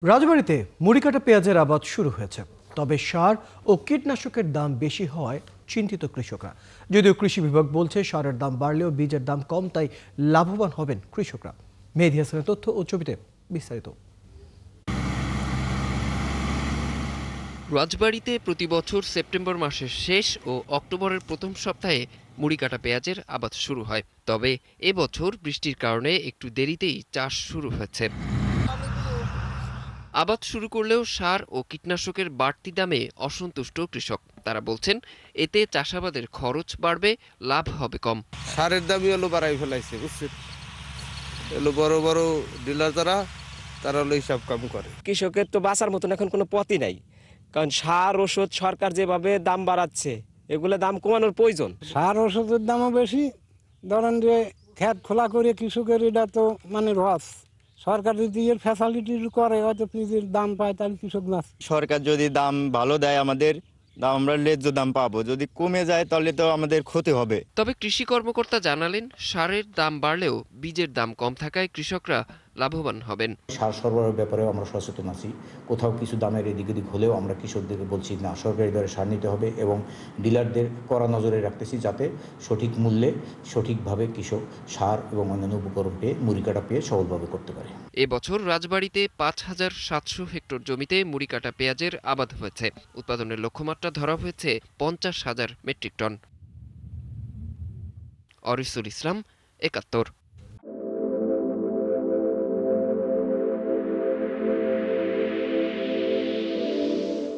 রাজবাড়ীতে মুড়ি কাটা পেঁয়াজের আবাদ শুরু হয়েছে, তবে সার ও কীটনাশকের দাম বেশি হওয়ায় চিন্তিত কৃষকরা। যদিও কৃষি বিভাগ বলছে সারের দাম বাড়লেও বীজের দাম কম, তাই লাভবান হবেন কৃষকরা। মেহেদী হাসানের তথ্য ও ছবিতে বিস্তারিত। রাজবাড়ীতে প্রতি বছর সেপ্টেম্বর মাসের শেষ ও অক্টোবরের প্রথম সপ্তাহে মুড়ি কাটা পেঁয়াজের আবাদ শুরু হয়। তবে এবছর বৃষ্টির কারণে একটু দেরিতেই চাষ শুরু হয়েছে। আবাদ শুরু করলেও সার ও কীটনাশকের বাড়তি দামে অসন্তুষ্ট কৃষক। তারা বলছেন এতে চাষাবাদের খরচ বাড়বে, লাভ হবে কম। সারের দামই হলো বাড়াই ফেলাইছে, বুঝছেন? এলো বড় বড় ডিলার তারা হলো হিসাব কাম করে। কৃষকের তো বাঁচার মতন এখন কোনো পথই নাই, কারণ সার ওষুধ সরকার যেভাবে দাম বাড়াচ্ছে, এগুলো দাম কমানোর প্রয়োজন। সার ওষুধের দামও বেশি। ধরেন যে ক্ষেত খোলা করে কৃষকের এটা তো মানে লস। সরকার যদি এর ফ্যাসিলিটি করে, হয়তো ফ্রিজের দাম পায়, তাহলে কৃষক বাঁচে। সরকার যদি দাম ভালো দেয় আমাদের দাম, আমরা ন্যায্য দাম পাবো। যদি কমে যায় তাহলে তো আমাদের ক্ষতি হবে। তবে কৃষি কর্মকর্তা জানালেন সারের দাম বাড়লেও বীজের দাম কম থাকায় কৃষকরা লাভবান হবেন। সার সরবরাহের ব্যাপারেও আমরা সচেতন আছি। কোথাও কিছু দামের এদিক ওদিক হলেও আমরা কৃষকদেরকে বলছি না, সরকারি দরে সার নিতে হবে, এবং ডিলারদের কড়া নজরে রাখতেছি যাতে সঠিক মূল্যে সঠিকভাবে কৃষক সার এবং অন্যান্য উপকরণ পেয়ে মুড়ি কাটা পেয়ে সফলভাবে করতে পারে। এবছর রাজবাড়ীতে ৫,৭০০ হেক্টর জমিতে মুড়ি কাটা পেঁয়াজের আবাদ হয়েছে। উৎপাদনের লক্ষ্যমাত্রা ধরা হয়েছে ৫০,০০০ মেট্রিক টন। অরিসুল ইসলাম, ৭১।